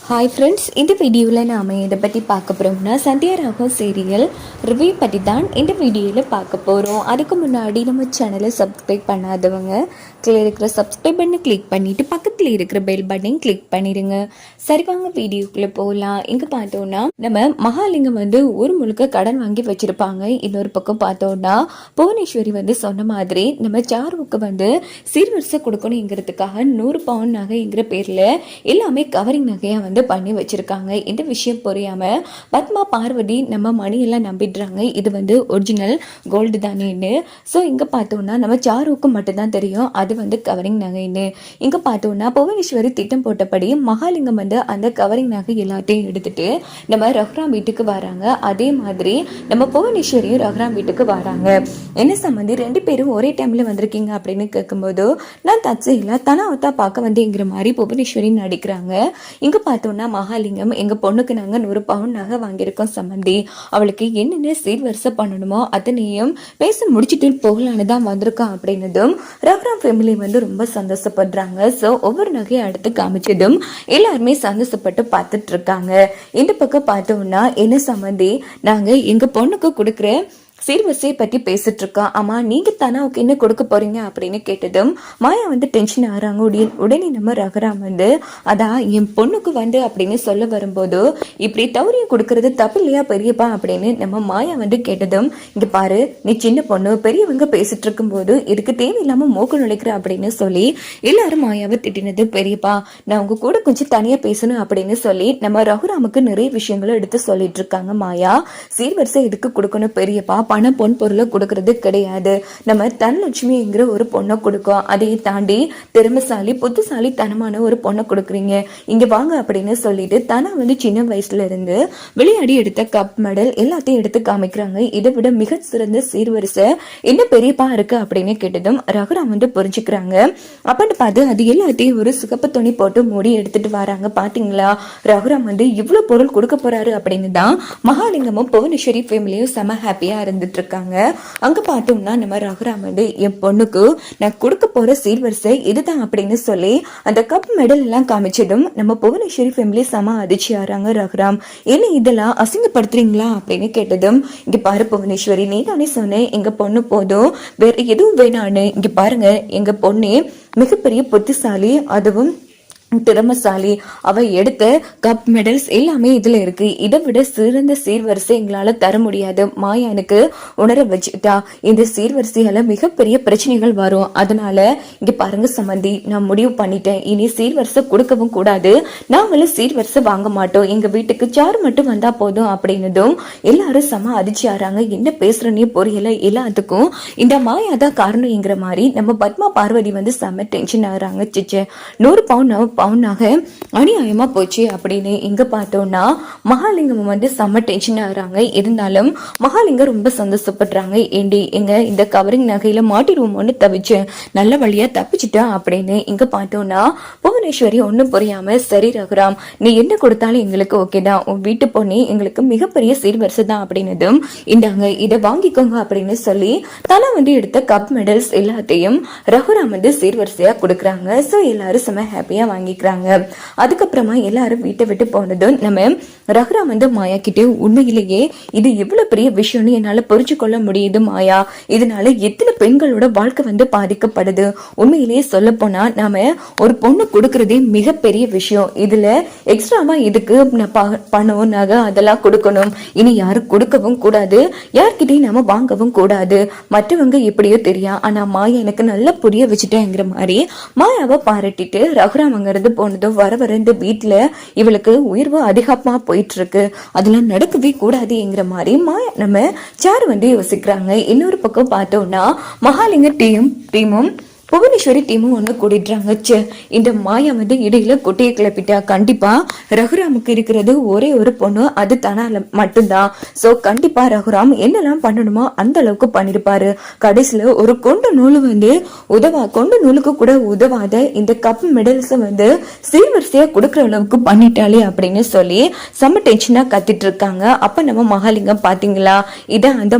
Hi friends, இந்த வீடியோவில் நாம் இதை பற்றி பார்க்க போகிறோம்னா சந்தியா ராகம் சீரியல் ரிவ்யூ பற்றி தான் இந்த வீடியோவில் பார்க்க போகிறோம். அதுக்கு முன்னாடி நம்ம சேனலை சப்ஸ்கிரைப் பண்ணாதவங்க கீழே இருக்கிற சப்ஸ்கிரைப் பண்ணி கிளிக் பண்ணிவிட்டு பக்கத்தில் இருக்கிற பெல் பட்டனையும் கிளிக் பண்ணிடுங்க. சரி வாங்க வீடியோக்குள்ளே போகலாம். இங்கே பார்த்தோன்னா நம்ம மகாலிங்கம் ஒரு முழுக்க கடன் வாங்கி வச்சுருப்பாங்க. இன்னொரு பக்கம் பார்த்தோன்னா புவனேஸ்வரி சொன்ன மாதிரி நம்ம சாருவுக்கு சீர்வரிசை கொடுக்கணுங்கிறதுக்காக 100 பவுன் நகைங்கிற பேரில் எல்லாமே கவரிங் நகையாக பண்ணி வச்சிருக்காங்க. இந்த விஷயம் புரியாம பத்மா பார்வதி நம்ம மணியெல்லாம் நம்பிடுறாங்க. இது ஒரிஜினல் கோல்டு தானேன்னு. ஸோ இங்க பார்த்தோம்னா நம்ம சாருவுக்கு மட்டும்தான் தெரியும் அது கவரிங் நகைன்னு. இங்க பார்த்தோம்னா புவனேஸ்வரி திட்டம் போட்டபடி மகாலிங்கம் அந்த கவரிங் நகை எல்லாத்தையும் எடுத்துட்டு நம்ம ரகுராம் வீட்டுக்கு வராங்க. அதே மாதிரி நம்ம புவனேஸ்வரியும் ரகுராம் வீட்டுக்கு வராங்க. என்ன சம்பந்தி 2 பேரும் ஒரே டைம்ல வந்திருக்கீங்க அப்படின்னு கேட்கும்போது நான் தச்சையில தனாவத்தா பார்க்க வந்தேங்கிற மாதிரி புவனேஸ்வரி நடிக்கிறாங்க. இங்க பார்த்தோம்னா மகாலிங்கம் எங்க பொண்ணுக்கு நாங்க 100 பவுன் நகை வாங்கியிருக்கோம் சம்பந்தி, அவளுக்கு என்னென்ன சீர்வரிசை பண்ணணுமோ அதனையும் பேச முடிச்சுட்டு போகலான்னு தான் வந்திருக்கோம் அப்படின்னதும் ரகுராம் ஃபேமிலி ரொம்ப சந்தோஷப்படுறாங்க. ஸோ ஒவ்வொரு நகையை அடுத்து காமிச்சதும் எல்லாருமே சந்தோஷப்பட்டு பார்த்துட்டு இருக்காங்க. இந்த பக்கம் பார்த்தோம்னா என்ன சம்பந்தி, நாங்க எங்க பொண்ணுக்கு கொடுக்குற சீர்வரிசையை பற்றி பேசிட்டு இருக்கா. ஆமா நீங்க தனாவுக்கு என்ன கொடுக்க போறீங்க அப்படின்னு கேட்டதும் மாயா டென்ஷன் ஆகிறாங்க. உடனே நம்ம ரகுராம் அதான் என் பொண்ணுக்கு அப்படின்னு சொல்ல வரும்போது இப்படி தௌரியம் கொடுக்கறது தப்பு இல்லையா பெரியப்பா அப்படின்னு நம்ம மாயா கேட்டதும் இங்க பாரு, நீ சின்ன பொண்ணு, பெரியவங்க பேசிட்டு இருக்கும் போது இதுக்கு தேவையில்லாம மூக்கு நுழைக்கிற அப்படின்னு சொல்லி எல்லாரும் மாயாவை திட்டினது. பெரியப்பா நான் உங்க கூட கொஞ்சம் தனியா பேசணும் அப்படின்னு சொல்லி நம்ம ரகுராமுக்கு நிறைய விஷயங்களை எடுத்து சொல்லிட்டு இருக்காங்க. மாயா சீர்வரிசை எதுக்கு கொடுக்கணும் பெரியப்பா, பணம் பொன் பொருளை கொடுக்கறது கிடையாது, நம்ம தனலட்சுமிங்கிற ஒரு பொண்ணை கொடுக்கும். அதையை தாண்டி திறமைசாலி புத்திசாலி தனமான ஒரு பொண்ணை கொடுக்குறீங்க, இங்க வாங்க அப்படின்னு சொல்லிட்டு தனா சின்ன வயசுல இருந்து விளையாடி எடுத்த கப் மெடல் எல்லாத்தையும் எடுத்து காமிக்கிறாங்க. இதை விட மிக சிறந்த சீர்வரிசை என்ன பெரியப்பா இருக்கு அப்படின்னு கேட்டதும் ரகுராம் புரிஞ்சுக்கிறாங்க. அப்படின்னு பார்த்து அது எல்லாத்தையும் ஒரு சிகப்பு துணி போட்டு மூடி எடுத்துட்டு வராங்க. பாத்தீங்களா ரகுராம் இவ்வளவு பொருள் கொடுக்க போறாரு அப்படின்னு தான் மகாலிங்கமும் புவனேஸ்வரி ஃபேமிலியும் செம ஹாப்பியா இருந்துட்டு இருக்காங்க. அங்க பார்த்தோம்னா நம்ம ரகுராம் என் பொண்ணுக்கு நான் கொடுக்க போற சீர்வரிசை இதுதான் அப்படின்னு சொல்லி அந்த கப் மெடல் எல்லாம் காமிச்சதும் நம்ம புவனேஸ்வரி ஃபேமிலி செம அதிர்ச்சி ஆறாங்க. ரகுராம் என்ன இதெல்லாம் அசிங்கப்படுத்துறீங்களா அப்படின்னு கேட்டதும் இங்க பாரு புவனேஸ்வரி, நீ தானே சொன்னேன் எங்க பொண்ணு போதும் வேற எதுவும் வேணான்னு. இங்க பாருங்க எங்க பொண்ணே மிகப்பெரிய புத்திசாலி, அதுவும் திறமசாலி, அவ எடுத்த கப் மெடல்ஸ் எல்லாமே இதுல இருக்கு. இதை விட சிறந்த சீர்வரிசை எங்களால தர முடியாது. மாயா எனக்கு உணர வச்சுட்டா இந்த சீர்வரிசையால மிகப்பெரிய பிரச்சனைகள் வரும். அதனால இங்க பாருங்க சம்பந்தி, நான் முடிவு பண்ணிட்டேன், இனி சீர்வரிசை கொடுக்கவும் கூடாது, நாங்களும் சீர்வரிசை வாங்க மாட்டோம், எங்க வீட்டுக்கு சாரு மட்டும் வந்தா போதும் அப்படின்னதும் எல்லாரும் செம அதிர்ச்சி ஆறாங்க. என்ன பேசுறனே புரியல, எல்லாத்துக்கும் இந்த மாயா தான் காரணம்ங்கிற மாதிரி நம்ம பத்மா பார்வதி செம டென்ஷன் ஆகுறாங்க. சிச்சே 100 பவுன் பவுனாக அநியாயமா போச்சு அப்படின்னு இங்க பார்த்தோம்னா மகாலிங்கம் செம்ம டென்ஷன் ஆகுறாங்க. இருந்தாலும் மகாலிங்கம் ரொம்ப சந்தோஷப்படுறாங்க. ஏண்டி எங்க இந்த கவரிங் நகையில மாட்டிடுவோம்னு தவிச்சேன், நல்ல வழியா தப்பிச்சுட்டா அப்படின்னு இங்க பார்த்தோம்னா புவனேஸ்வரி ஒன்னும் புரியாம சரி ரகுராம் நீ என்ன கொடுத்தாலும் எங்களுக்கு ஓகே தான், உன் வீட்டு பொண்ணு எங்களுக்கு மிகப்பெரிய சீர்வரிசை தான் அப்படின்னதும் இந்தாங்க இதை வாங்கிக்கோங்க அப்படின்னு சொல்லி தலை எடுத்த கப் மெடல்ஸ் எல்லாத்தையும் ரகுராம் சீர்வரிசையா கொடுக்குறாங்க. ஸோ எல்லாரும் செம்ம ஹாப்பியா வாங்கி அதுக்கப்புறமா எல்லாரும் வீட்டை விட்டு போனதும் நம்ம ரகுராம் மாயா கிட்டே உண்மையிலேயே இது எவ்வளவு பெரிய விஷயம்னு என்னால புரிஞ்சு கொள்ள முடியுது மாயா, இதனால எத்தனை பெண்களோட வாழ்க்கை பாதிக்கப்படுது, உண்மையிலேயே சொல்ல போனா நாம ஒரு பொண்ணு கொடுக்கறதே மிகப்பெரிய விஷயம், இதுல எக்ஸ்ட்ராவா இதுக்கு பணம் நகை அதெல்லாம் கொடுக்கணும், இனி யாரும் கொடுக்கவும் கூடாது, யார்கிட்டையும் நாம வாங்கவும் கூடாது, மற்றவங்க எப்படியோ தெரியா, ஆனா மாயா எனக்கு நல்லா புரிய வச்சுட்டேங்கிற மாதிரி மாயாவை பாராட்டிட்டு ரகுராம் போனதும் வர வர இந்த வீட்டுல இவளுக்கு உயர்வு அதிகமா போயிட்டு இருக்கு, அதெல்லாம் நடக்கவே கூடாதுங்கிற மாதிரி மாயா நம்ம சாரு யோசிக்கிறாங்க. இன்னொரு பக்கம் பார்த்தோம்னா மகாலிங்க டீமும் புவனேஸ்வரி டீமும் ஒன்று கூட்டிடுறாங்க. இந்த மாயா இடையில கொட்டையை கிளப்பிட்டா, கண்டிப்பா ரகுராமுக்கு இருக்கிறது ஒரே ஒரு பொண்ணு, அது தனால மட்டும்தான். சோ கண்டிப்பா ரகுராம் என்னெல்லாம் பண்ணணுமோ அந்த அளவுக்கு பண்ணிருப்பாரு. கடைசியில ஒரு கொண்ட நூலு கொண்ட நூலுக்கு கூட உதவாத இந்த கப் மெடல்ஸ் சீர்வரிசையா கொடுக்குற அளவுக்கு பண்ணிட்டாலே அப்படின்னு சொல்லி செம்ம டென்ஷனா கத்திட்டு இருக்காங்க. அப்ப நம்ம மகாலிங்கம் பாத்தீங்களா, இதான் அந்த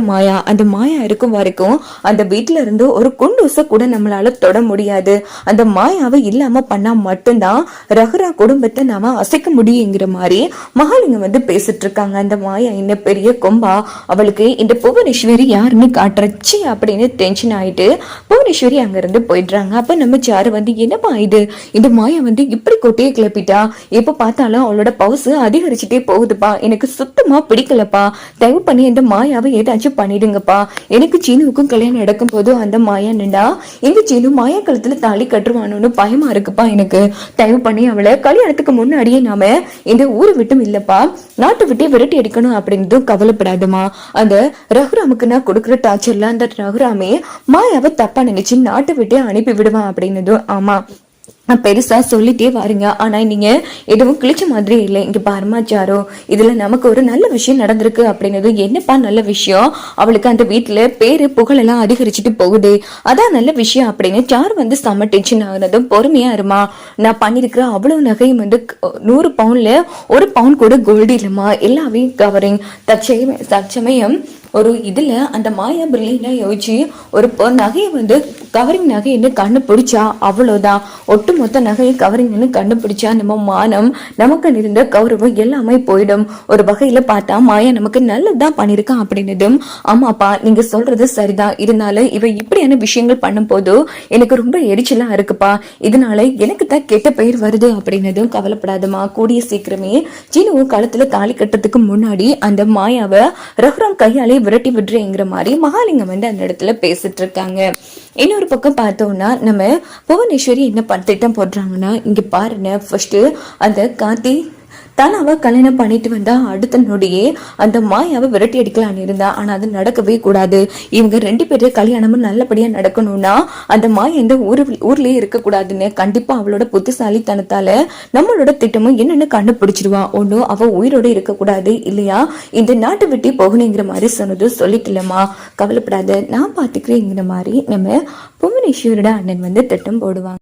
மாயா இருக்கும் வரைக்கும் அந்த வீட்டுல இருந்து ஒரு குண்டூச கூட நம்மளால தொட முடியாது. அந்த மாயாவை இல்லாம பண்ணா மட்டும்தான் ரகுரா குடும்பத்தை நாம அசைக்க முடியுங்கிற மாதிரி மகாலிங்கம் வந்து பேசிட்டு இருக்காங்க. அந்த மாயா என்ன பெரிய கொம்பா, அவளுக்கு இந்த புவனேஸ்வரி யாருன்னு காட்டுறச்சு அப்படின்னு டென்ஷன் ஆயிட்டு புவனேஸ்வரி அங்க இருந்து போயிடுறாங்க. அப்ப நம்ம சாரு வந்து என்னப்பா இது, இந்த மாயா வந்து இப்படி கொட்டையை கிளப்பிட்டா, எப்ப பார்த்தாலும் அவளோட பவுசு அதிகரிச்சுட்டே போகுதுப்பா, எனக்கு சுத்தமா பிடிக்கலப்பா, தயவு பண்ணி இந்த மாயாவை ஏதாச்சும் பண்ணிடுங்கப்பா. எனக்கு சீனுவுக்கும் கல்யாணம் நடக்கும் போது அந்த மாயா நின்றா எங்க சீனு மாயா கழுத்துல தாலி கட்டுருவானு பயமா இருக்குப்பா, எனக்கு தயவு பண்ணி அவளை கல்யாணத்துக்கு முன்னாடியே நாம இந்த ஊரை விட்டும் இல்லப்பா நாட்டை விட்டே விரட்டி அடிக்கணும் அப்படின்னு கவலைப்படாதுமா. அந்த ரகுராமுக்கு நான் கொடுக்குற டார்ச்சர்ல அந்த ரகுராமே மாயாவை தப்பா நினைச்சு நாட்டை விட்டே அனுப்பி விடுவான் அப்படின்னதும் ஆமா நான் பெருசா சொல்லிட்டே வாருங்க, ஆனா நீங்க எதுவும் கிழிச்ச மாதிரி இல்லை. இங்க பாருமா சாரோ, இதுல நமக்கு ஒரு நல்ல விஷயம் நடந்திருக்கு அப்படின்னது. என்னப்பா நல்ல விஷயம்? அவளுக்கு அந்த வீட்டுல பேரு புகழெல்லாம் அதிகரிச்சுட்டு போகுது, அதான் நல்ல விஷயம் அப்படின்னு சாரு வந்து செம்ம டென்ஷன் ஆகுனதும் பொறுமையா இருமா, நான் பண்ணிருக்கிற அவ்வளவு நகையும் வந்து 100 பவுன்ல 1 பவுன் கூட கோல்டு இல்லம்மா, எல்லாமே கவரிங். தற்சமயம் ஒரு இதுல அந்த மாயா பிரில்லியண்டா யோசிச்சு ஒரு நகையை வந்து கவரிங் நகைன்னு கண்டுபிடிச்சா அவ்வளவுதான், ஒட்டு மொத்த நகையை கவரிங்னு கண்டுபிடிச்சா நம்ம மானம் நமக்கு இருந்த கௌரவம் எல்லாமே போயிடும். ஒரு வகையில பார்த்தா மாயா நமக்கு நல்லதுதான் பண்ணிருக்கான் அப்படின்னதும் ஆமாப்பா நீங்க சொல்றது சரிதான், இருந்தாலும் இவ இப்படியான விஷயங்கள் பண்ணும் போது எனக்கு ரொம்ப எரிச்சலா இருக்குப்பா, இதனால எனக்கு தான் கெட்ட பெயர் வருது அப்படின்னதும் கவலைப்படாதமா, கூடிய சீக்கிரமே சீனுவும் காலத்துல தாலி கட்டுறதுக்கு முன்னாடி அந்த மாயாவை ரகுராம் கையாலே விரட்டி விடுறேங்கிற மாதிரி மகாலிங்கம் வந்து அந்த இடத்துல பேசிட்டு இருக்காங்க. இன்னொரு பக்கம் பார்த்தோம்னா நம்ம புவனேஸ்வரி என்ன திட்டம் போடுறாங்கன்னா, இங்க பாருங்க, ஃபர்ஸ்ட் அந்த கார்த்தி தான் அவ கல்யாணம் பண்ணிட்டு வந்தா அடுத்த நொடியே அந்த மாயாவை விரட்டி அடிக்கலான்னு இருந்தா, ஆனா அது நடக்கவே கூடாது. இவங்க 2 பேரும் கல்யாணமும் நல்லபடியா நடக்கணும்னா அந்த மாயா இந்த ஊர்லயே இருக்க கூடாதுன்னு கண்டிப்பா அவளோட புத்திசாலித்தனத்தால நம்மளோட திட்டமும் என்னன்னு கண்டுபிடிச்சிருவா. ஒன்னும் அவ உயிரோட இருக்க கூடாது, இல்லையா இந்த நாட்டை விட்டு போகணுங்கிற மாதிரி சொன்னது சொல்லிக்கலமா, கவலைப்படாத நான் பாத்துக்கிறேங்கிற மாதிரி நம்ம புவனேஸ்வரோட அண்ணன் வந்து திட்டம் போடுவாங்க.